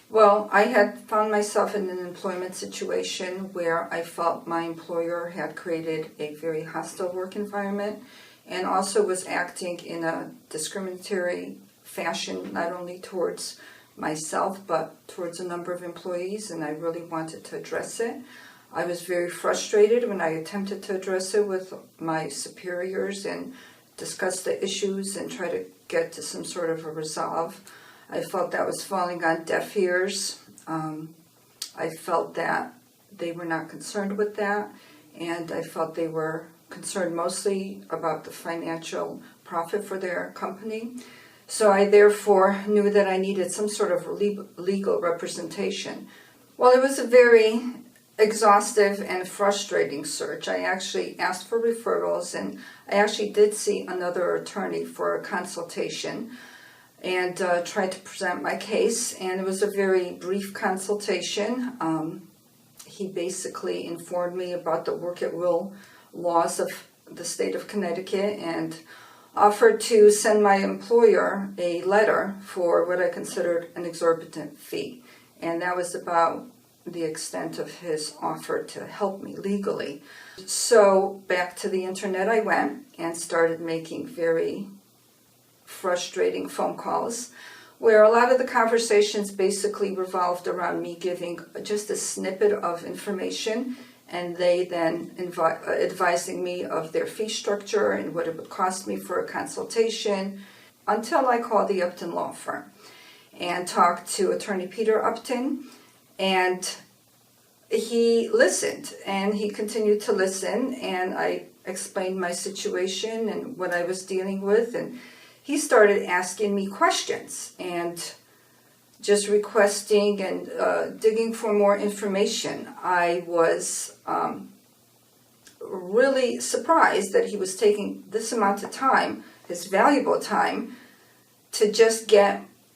Well, I had found myself in an employment situation where I felt my employer had created a very hostile work environment and also was acting in a discriminatory fashion, not only towards myself but towards a number of employees, and I really wanted to address it. I was very frustrated when I attempted to address it with my superiors and discuss the issues and try to get to some sort of a resolve. I felt that was falling on deaf ears. I felt that they were not concerned with that, and I felt they were concerned mostly about the financial profit for their company. So I therefore knew that I needed some sort of legal representation. Well, it was a very exhaustive and frustrating search. I actually asked for referrals, and I actually did see another attorney for a consultation and tried to present my case, and it was a very brief consultation. He basically informed me about the work at will laws of the state of Connecticut and offered to send my employer a letter for what I considered an exorbitant fee, and that was about the extent of his offer to help me legally. So back to the internet I went and started making very frustrating phone calls where a lot of the conversations basically revolved around me giving just a snippet of information and they then advising me of their fee structure and what it would cost me for a consultation, until I called the Upton law firm and talked to attorney Peter Upton, and he listened and he continued to listen, and I explained my situation and what I was dealing with, and he started asking me questions and just requesting and digging for more information. I was really surprised that he was taking this amount of time, his valuable time, to just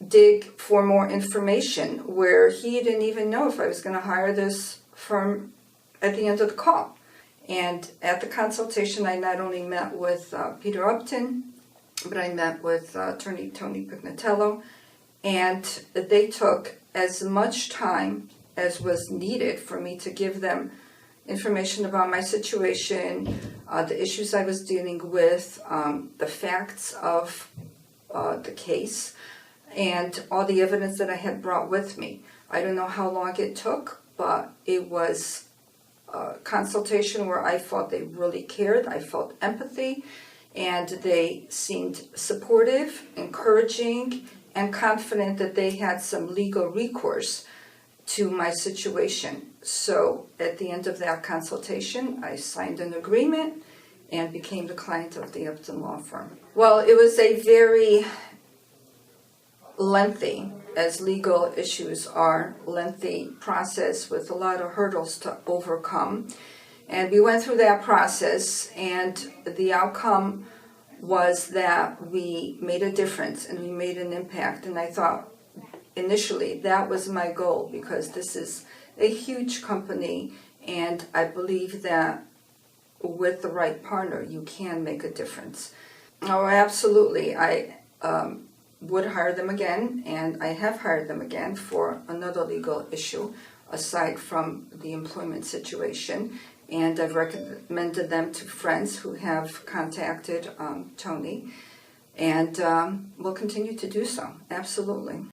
dig for more information where he didn't even know if I was going to hire this firm at the end of the call. And at the consultation, I not only met with Peter Upton, but I met with attorney Tony Pignatello, and they took as much time as was needed for me to give them information about my situation, the issues I was dealing with, the facts of the case, and all the evidence that I had brought with me. I don't know how long it took, but it was a consultation where I felt they really cared. I felt empathy, and they seemed supportive, encouraging, and confident that they had some legal recourse to my situation. So at the end of that consultation, I signed an agreement and became the client of the Upton law firm. Well, it was a very lengthy, as legal issues are, lengthy process with a lot of hurdles to overcome. And we went through that process, and the outcome was that we made a difference and we made an impact. And I thought initially that was my goal, because this is a huge company, and I believe that with the right partner you can make a difference. Oh, absolutely. I would hire them again, and I have hired them again for another legal issue aside from the employment situation. And I've recommended them to friends who have contacted Tony, and will continue to do so. Absolutely.